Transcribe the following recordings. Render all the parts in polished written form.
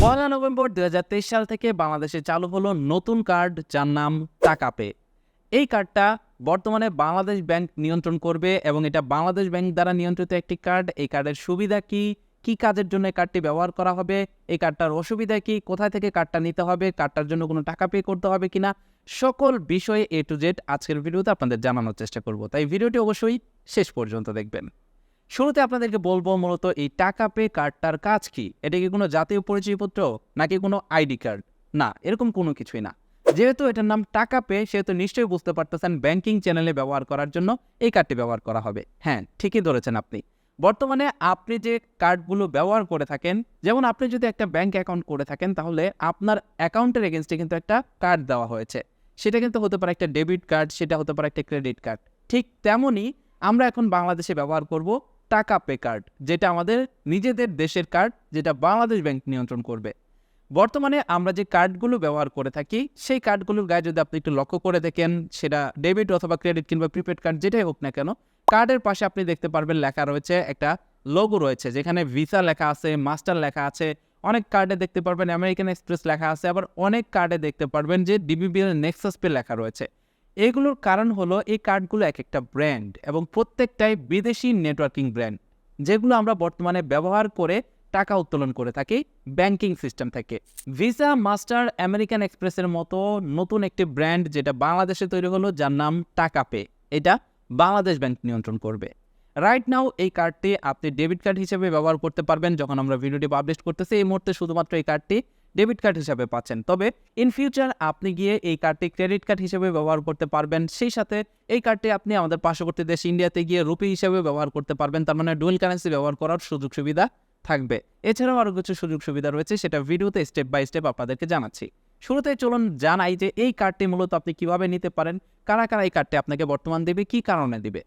১ November ২০২৩ সাল থেকে বাংলাদেশে চালু হলো নতুন কার্ড যার নাম টাকা পে। এই কার্ডটা বর্তমানে বাংলাদেশ ব্যাংক নিয়ন্ত্রণ করবে এবং এটা বাংলাদেশ ব্যাংক দ্বারা নিয়ন্ত্রিত একটি কার্ড। এই কার্ডের সুবিধা কি, কি কাজের জন্য এই কার্ডটি ব্যবহার করা হবে, এই কার্ডটার অসুবিধা কি, কোথায় থেকে কার্ডটা নিতে হবে, কার্ডটার জন্য কোনো টাকা পে করতে হবে কিনা, সকল বিষয়ে A to Z আজকের ভিডিওতে আপনাদের জানানোর চেষ্টা করব। তাই ভিডিওটি অবশ্যই শেষ পর্যন্ত দেখবেন। শুরুতে আপনাদেরকে বলবো মূলত এই টাকা পে কার্ডটার কাজ কি। এটা কি কোনো জাতীয় পরিচয়পত্র নাকি কোনো আইডি কার্ড? না, এরকম কোনো কিছুই না। যেহেতু এটার নাম টাকা পে, সেহেতু নিশ্চয়ই বুঝতে পারতেছেন ব্যাংকিং চ্যানেলে ব্যবহার করার জন্য এই কার্ডটি ব্যবহার করা হবে। হ্যাঁ, ঠিকই ধরেছেন আপনি। বর্তমানে আপনি যে কার্ডগুলো ব্যবহার করে থাকেন, যেমন আপনি যদি একটা ব্যাংক অ্যাকাউন্ট করে থাকেন, তাহলে আপনার অ্যাকাউন্টের এগেনস্টে কিন্তু একটা কার্ড দেওয়া হয়েছে। সেটা কিন্তু হতে পারে একটা ডেবিট কার্ড, সেটা হতে পারে একটা ক্রেডিট কার্ড। ঠিক তেমনই আমরা এখন বাংলাদেশে ব্যবহার করব টাকা পে কার্ড, যেটা আমাদের নিজেদের দেশের কার্ড, যেটা বাংলাদেশ ব্যাংক নিয়ন্ত্রণ করবে। বর্তমানে আমরা যে কার্ডগুলো ব্যবহার করে থাকি, সেই কার্ডগুলোর গায়ে যদি আপনি একটু লক্ষ্য করে দেখেন, সেটা ডেবিট অথবা ক্রেডিট কিংবা প্রিপেড কার্ড যেটাই হোক না কেন, কার্ডের পাশে আপনি দেখতে পারবেন লেখা রয়েছে একটা লোগো রয়েছে, যেখানে ভিসা লেখা আছে, মাস্টার লেখা আছে, অনেক কার্ডে দেখতে পারবেন আমেরিকান এক্সপ্রেস লেখা আছে, আবার অনেক কার্ডে দেখতে পারবেন যে ডিবিবিএল নেক্সাস পে লেখা রয়েছে। এগুলোর কারণ হলো এই কার্ডগুলো এক একটা ব্র্যান্ড এবং প্রত্যেকটাই বিদেশি নেটওয়ার্কিং ব্র্যান্ড, যেগুলো আমরা বর্তমানে ব্যবহার করে টাকা উত্তোলন করে থাকি ব্যাংকিং সিস্টেম থেকে। ভিসা, মাস্টার, আমেরিকান এক্সপ্রেসের মতো নতুন একটি ব্র্যান্ড যেটা বাংলাদেশে তৈরি হলো, যার নাম টাকা পে, এটা বাংলাদেশ ব্যাংক নিয়ন্ত্রণ করবে। রাইট নাও এই কার্ডটি আপনি ডেবিট কার্ড হিসেবে ব্যবহার করতে পারবেন। যখন আমরা ভিডিওটি পাবলিশ করতেছি, এই মুহূর্তে শুধুমাত্র এই কার্ডটি ডেবিট কার্ড হিসেবে পাচ্ছেন। তবে ইন ফিউচার আপনি গিয়ে এই কার্ডটি ক্রেডিট কার্ড হিসেবে ব্যবহার করতে পারবেন। সেই সাথে এই কার্ডটি আপনি আমাদের পার্শ্ববর্তী দেশ ইন্ডিয়াতে গিয়ে রুপি হিসেবে ব্যবহার করতে পারবেন। তার মানে ডুয়াল কারেন্সি ব্যবহার করার সুযোগ সুবিধা থাকবে। এছাড়াও আরও কিছু সুযোগ সুবিধা রয়েছে, সেটা ভিডিওতে স্টেপ বাই স্টেপ আপনাদেরকে জানাচ্ছি। শুরুতে চলুন জানাই যে এই কার্ডটি মূলত আপনি কিভাবে নিতে পারেন, কারা কারা এই কার্ডটি আপনাকে বর্তমান দেবে, কি কারণে দিবে।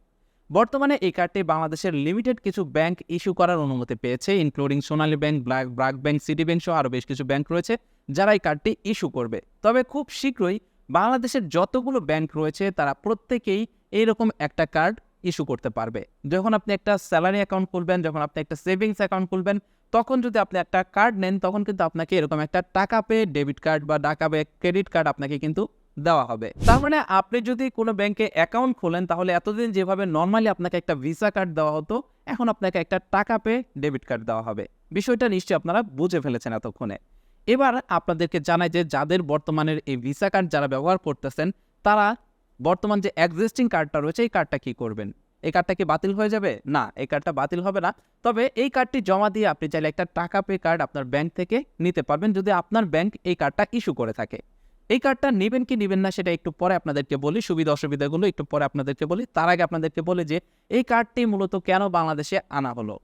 বর্তমানে এই কার্ডটি বাংলাদেশের লিমিটেড কিছু ব্যাংক ইস্যু করার অনুমতি পেয়েছে, including Sonali bank, BRAC bank, city bank সহ আরও বেশ কিছু ব্যাংক রয়েছে যারা এই কার্ডটি ইস্যু করবে। তবে খুব শীঘ্রই বাংলাদেশের যতগুলো ব্যাংক রয়েছে তারা প্রত্যেকেই এইরকম একটা কার্ড ইস্যু করতে পারবে। যখন আপনি একটা স্যালারি অ্যাকাউন্ট খুলবেন, যখন আপনি একটা সেভিংস অ্যাকাউন্ট খুলবেন, তখন যদি আপনি একটা কার্ড নেন, তখন কিন্তু আপনাকে এরকম একটা টাকা পে ডেবিট কার্ড বা টাকা পে ক্রেডিট কার্ড আপনাকে কিন্তু দেওয়া হবে। তার মানে আপনি যদি কোনো ব্যাংকে অ্যাকাউন্ট খোলেন, তাহলে এতদিন যেভাবে নর্মালি আপনাকে একটা ভিসা কার্ড দেওয়া হতো, এখন আপনাকে একটা টাকা পে ডেবিট কার্ড দেওয়া হবে। বিষয়টা নিশ্চয়ই আপনারা বুঝে ফেলেছেন এতক্ষণে। এবার আপনাদেরকে জানাই যে যাদের বর্তমানের এই ভিসা কার্ড যারা ব্যবহার করতেছেন, তারা বর্তমান যে এক্সিস্টিং কার্ডটা রয়েছে, এই কার্ডটা কি করবেন? এই কার্ডটা কি বাতিল হয়ে যাবে? না, এই কার্ডটা বাতিল হবে না। তবে এই কার্ডটি জমা দিয়ে আপনি চাইলে একটা টাকা পে কার্ড আপনার ব্যাংক থেকে নিতে পারবেন, যদি আপনার ব্যাংক এই কার্ডটা ইস্যু করে থাকে। এই কার্ডটা নেবেন কি নেবেন না সেটা একটু পরে আপনাদেরকে বলি, সুবিধা অসুবিধাগুলো একটু পরে আপনাদেরকে বলি। তার আগে আপনাদেরকে বলি যে এই কার্ডটি মূলত কেন বাংলাদেশে আনা হলো।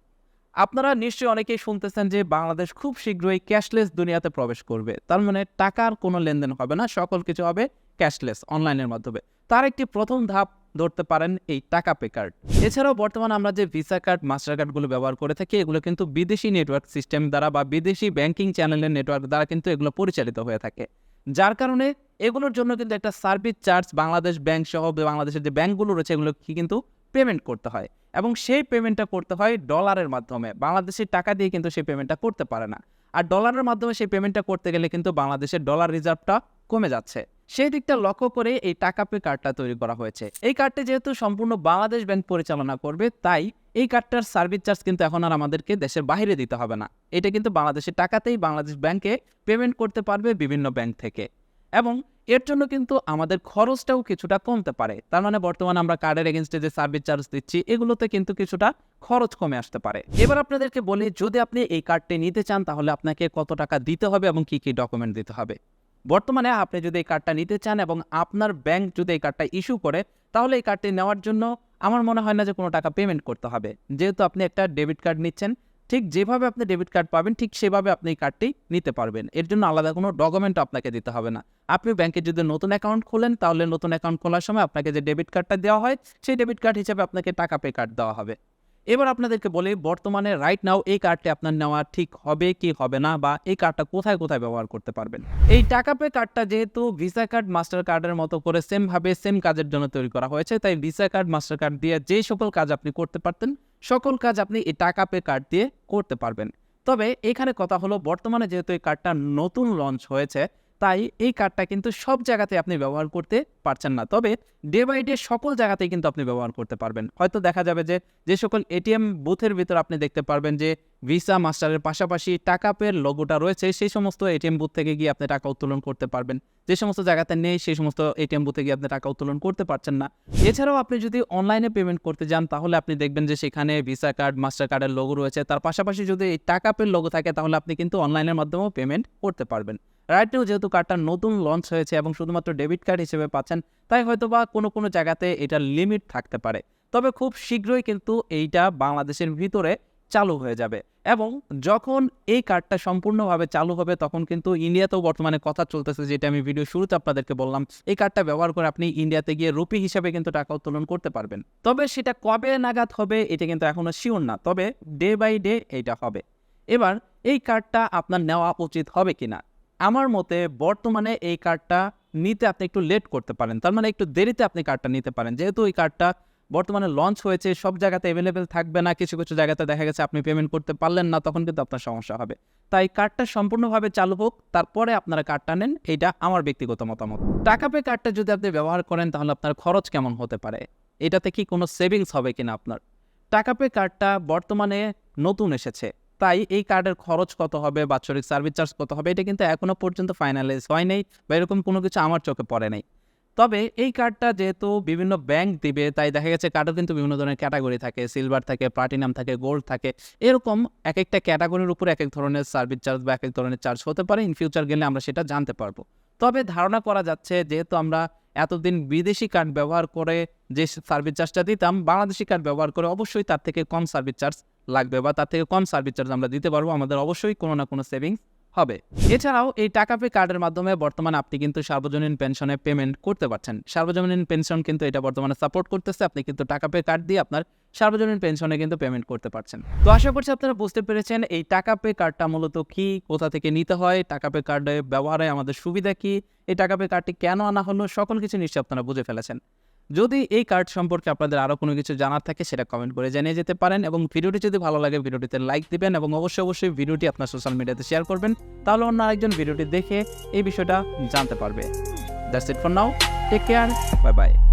আপনারা নিশ্চয়ই অনেকেই শুনতেছেন যে বাংলাদেশ খুব শীঘ্রই ক্যাশলেস দুনিয়াতে প্রবেশ করবে। তার মানে টাকার কোনো লেনদেন হবে না, সকল কিছু হবে ক্যাশলেস, অনলাইনের মাধ্যমে। তার একটি প্রথম ধাপ ধরতে পারেন এই টাকা পে কার্ড। এছাড়াও বর্তমানে আমরা যে ভিসা কার্ড, মাস্টার কার্ডগুলো ব্যবহার করে থাকি, এগুলো কিন্তু বিদেশি নেটওয়ার্ক সিস্টেম দ্বারা বা বিদেশি ব্যাংকিং চ্যানেলের নেটওয়ার্ক দ্বারা কিন্তু এগুলো পরিচালিত হয়ে থাকে। যার কারণে এগুলোর জন্য কিন্তু একটা সার্ভিস চার্জ বাংলাদেশ ব্যাংক সহ বাংলাদেশের যে ব্যাংকগুলো রয়েছে এগুলো কিন্তু পেমেন্ট করতে হয়, এবং সেই পেমেন্টটা করতে হয় ডলারের মাধ্যমে। বাংলাদেশের টাকা দিয়ে কিন্তু সেই পেমেন্টটা করতে পারে না। আর ডলারের মাধ্যমে সেই পেমেন্টটা করতে গেলে কিন্তু বাংলাদেশের ডলার রিজার্ভটা কমে যাচ্ছে। সেই দিকটা লক্ষ্য করে এই টাকা পে কার্ডটা তৈরি করা হয়েছে। এই কার্ডটি যেহেতু সম্পূর্ণ বাংলাদেশ ব্যাংক পরিচালনা করবে, তাই এই কার্ডটার সার্ভিস চার্জ কিন্তু এখন আর আমাদেরকে দেশের বাইরে দিতে হবে না। এটা কিন্তু বাংলাদেশের টাকাতেই বাংলাদেশ ব্যাংকে পেমেন্ট করতে পারবে বিভিন্ন ব্যাংক থেকে, এবং এর জন্য কিন্তু আমাদের খরচটাও কিছুটা কমতে পারে। তার মানে বর্তমানে আমরা কার্ডের এগেনস্টে যে সার্ভিস চার্জ দিচ্ছি, এগুলোতে কিন্তু কিছুটা খরচ কমে আসতে পারে। এবার আপনাদেরকে বলি, যদি আপনি এই কার্ডটি নিতে চান, তাহলে আপনাকে কত টাকা দিতে হবে এবং কি কি ডকুমেন্ট দিতে হবে। বর্তমানে আপনি যদি এই কার্ডটা নিতে চান এবং আপনার ব্যাংক যদি এই কার্ডটা ইস্যু করে, তাহলে এই কার্ডটি নেওয়ার জন্য আমার মনে হয় না যে কোনো টাকা পেমেন্ট করতে হবে। যেহেতু আপনি একটা ডেবিট কার্ড নিচ্ছেন, ঠিক যেভাবে আপনি ডেবিট কার্ড পাবেন ঠিক সেভাবে আপনি এই কার্ডটি নিতে পারবেন। এর জন্য আলাদা কোনো ডকুমেন্ট আপনাকে দিতে হবে না। আপনি ব্যাংকে যদি নতুন অ্যাকাউন্ট খোলেন, তাহলে নতুন অ্যাকাউন্ট খোলার সময় আপনাকে যে ডেবিট কার্ডটা দেওয়া হয়, সেই ডেবিট কার্ড হিসেবে আপনাকে টাকা পে কার্ড দেওয়া হবে। এবার আপনাদেরকে বলি, বর্তমানে রাইট নাও এই কার্ডটি আপনার নেওয়া ঠিক হবে কি হবে না, বা এই কার্ডটা কোথায় কোথায় ব্যবহার করতে পারবেন। এই টাকা পে কার্ডটা যেহেতু ভিসা কার্ড, মাস্টার কার্ডের মতো করে সেম কাজের জন্য তৈরি করা হয়েছে, তাই ভিসা কার্ড, মাস্টার কার্ড দিয়ে যে সকল কাজ আপনি করতে পারতেন, সকল কাজ আপনি এই টাকা পে কার্ড দিয়ে করতে পারবেন। তবে এখানে কথা হলো বর্তমানে যেহেতু এই কার্ডটা নতুন লঞ্চ হয়েছে, তাই এই কার্ডটা কিন্তু সব জায়গাতে আপনি ব্যবহার করতে পারছেন না। তবে ডে বাই ডে সকল জায়গাতেই কিন্তু আপনি ব্যবহার করতে পারবেন। হয়তো দেখা যাবে যে সকল এটিএম বুথের ভিতর আপনি দেখতে পারবেন যে ভিসা, মাস্টারের পাশাপাশি টাকা পের লোগোটা রয়েছে, সেই সমস্ত এটিএম বুথ থেকে গিয়ে আপনি টাকা উত্তোলন করতে পারবেন। যে সমস্ত জায়গাতে নেই সেই সমস্ত এটিএম বুথে গিয়ে আপনি টাকা উত্তোলন করতে পারছেন না। এছাড়াও আপনি যদি অনলাইনে পেমেন্ট করতে যান তাহলে আপনি দেখবেন যে সেখানে ভিসা কার্ড, মাস্টার কার্ডের লোগো রয়েছে। তার পাশাপাশি যদি এই টাকা পের লোগো থাকে তাহলে আপনি কিন্তু অনলাইনের মাধ্যমেও পেমেন্ট করতে পারবেন। রাইট নাও যেহেতু কার্ডটা নতুন লঞ্চ হয়েছে এবং শুধুমাত্র ডেবিট কার্ড হিসেবে পাচ্ছেন, তাই হয়তোবা কোনো জায়গাতে এটার লিমিট থাকতে পারে। তবে খুব শীঘ্রই কিন্তু এইটা বাংলাদেশের ভিতরে চালু হয়ে যাবে এবং যখন এই কার্ডটা সম্পূর্ণভাবে চালু হবে তখন কিন্তু ইন্ডিয়াতেও বর্তমানে কথা চলতেছে, যেটা আমি ভিডিও শুরুতে আপনাদেরকে বললাম, এই কার্ডটা ব্যবহার করে আপনি ইন্ডিয়াতে গিয়ে রুপি হিসেবে কিন্তু টাকা উত্তোলন করতে পারবেন। তবে সেটা কবে নাগাদ হবে এটা কিন্তু এখনো শিওর না, তবে ডে বাই ডে এইটা হবে। এবার এই কার্ডটা আপনার নেওয়া উচিত হবে কিনা, আমার মতে বর্তমানে এই কার্ডটা নিতে আপনি একটু লেট করতে পারেন, তার মানে একটু দেরিতে আপনি কার্ডটা নিতে পারেন। যেহেতু এই কার্ডটা বর্তমানে লঞ্চ হয়েছে, সব জায়গাতে অ্যাভেলেবেল থাকবে না, কিছু জায়গাতে দেখা গেছে আপনি পেমেন্ট করতে পারলেন না, তখন কিন্তু আপনার সমস্যা হবে। তাই কার্ডটা সম্পূর্ণভাবে চালু হোক, তারপরে আপনারা কার্ডটা নেন, এইটা আমার ব্যক্তিগত মতামত। টাকা পে কার্ডটা যদি আপনি ব্যবহার করেন তাহলে আপনার খরচ কেমন হতে পারে, এটাতে কি কোনো সেভিংস হবে কিনা আপনার? টাকা পে কার্ডটা বর্তমানে নতুন এসেছে, তাই এই কার্ডের খরচ কত হবে, বাৎসরিক সার্ভিস চার্জ কত হবে, এটা কিন্তু এখনো পর্যন্ত ফাইনালাইজ হয় নাই বা এরকম কোনো কিছু আমার চোখে পড়ে নাই। তবে এই কার্ডটা যেহেতু বিভিন্ন ব্যাংক দিবে, তাই দেখা গেছে কার্ডের কিন্তু বিভিন্ন ধরনের ক্যাটাগরি থাকে, সিলভার থাকে, প্লাটিনাম থাকে, গোল্ড থাকে, এরকম এক একটা ক্যাটাগরির উপর এক এক ধরনের সার্ভিস চার্জ বা এক এক ধরনের চার্জ হতে পারে। ইন ফিউচার গেলে আমরা সেটা জানতে পারবো। তবে ধারণা করা যাচ্ছে যেহেতু আমরা এতদিন বিদেশি কার্ড ব্যবহার করে যে সার্ভিস চার্জটা দিতাম, বাংলাদেশি কার্ড ব্যবহার করে অবশ্যই তার থেকে কম সার্ভিস চার্জ লাগবে বা তার থেকে কম সার্ভিস চার্জ আমরা দিতে পারবো, আমাদের অবশ্যই কোনো না কোনো সেভিংস হবে। এছাড়াও এই টাকা পে কার্ডের মাধ্যমে বর্তমানে আপনি কিন্তু সার্বজনীন পেনশনে পেমেন্ট করতে পারছেন। সার্বজনীন পেনশন কিন্তু এটা বর্তমানে সাপোর্ট করতেছে, আপনি কিন্তু টাকা পে কার্ড দিয়ে আপনার সার্বজনীন পেনশনে কিন্তু পেমেন্ট করতে পারছেন। তো আশা করছি আপনারা বুঝতে পেরেছেন এই টাকা পে কার্ডটা মূলত কি, কোথা থেকে নিতে হয়, টাকা পে কার্ডে ব্যবহারে আমাদের সুবিধা কি, এই টাকা পে কার্ডটি কেন আনা হলো, সকল কিছু নিশ্চয়ই আপনারা বুঝে ফেলেছেন। যদি এই কার্ড সম্পর্কে আপনাদের আরও কোনো কিছু জানার থাকে সেটা কমেন্ট করে জানিয়ে যেতে পারেন এবং ভিডিওটি যদি ভালো লাগে ভিডিওটিতে লাইক দিবেন এবং অবশ্যই ভিডিওটি আপনার সোশ্যাল মিডিয়াতে শেয়ার করবেন, তাহলে অন্য আরেকজন ভিডিওটি দেখে এই বিষয়টা জানতে পারবে। That's it for now, take care, bye by.